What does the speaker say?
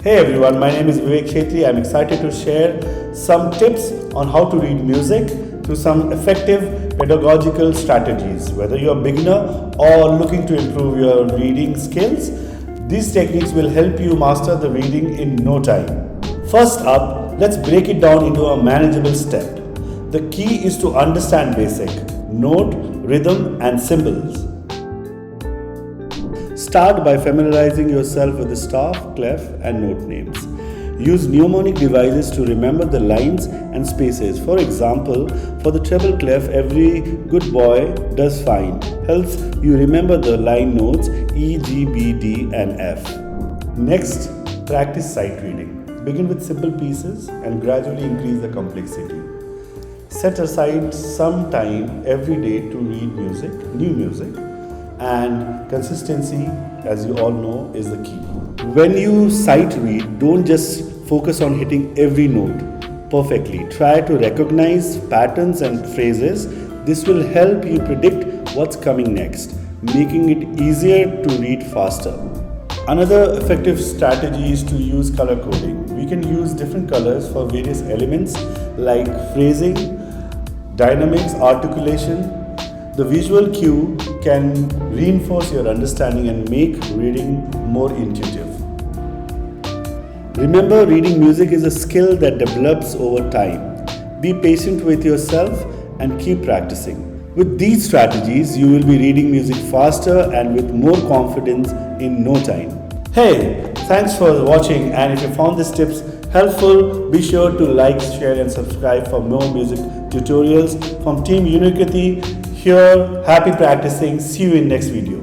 Hey everyone, my name is Vivek Khetri. I'm excited to share some tips on how to read music through some effective pedagogical strategies. Whether you're a beginner or looking to improve your reading skills, these techniques will help you master the reading in no time. First up, let's break it down into a manageable step. The key is to understand basic note, rhythm, and symbols. Start by familiarizing yourself with the staff, clef, and note names. Use mnemonic devices to remember the lines and spaces. For example, for the treble clef, every good boy does fine helps you remember the line notes E, G, B, D, and F. Next, practice sight reading. Begin with simple pieces and gradually increase the complexity. Set aside some time every day to read new music, and consistency, as you all know, is the key. When you sight read, don't just focus on hitting every note perfectly. Try to recognize patterns and phrases. This will help you predict what's coming next, making it easier to read faster. Another effective strategy is to use color coding. We can use different colors for various elements like phrasing, dynamics, articulation. The visual cue can reinforce your understanding and make reading more intuitive. Remember, reading music is a skill that develops over time. Be patient with yourself and keep practicing. With these strategies, you will be reading music faster and with more confidence in no time. Hey, thanks for watching, and if you found these tips helpful, be sure to like, share, and subscribe for more music tutorials from Team Unikati. Here, happy practicing. See you in next video.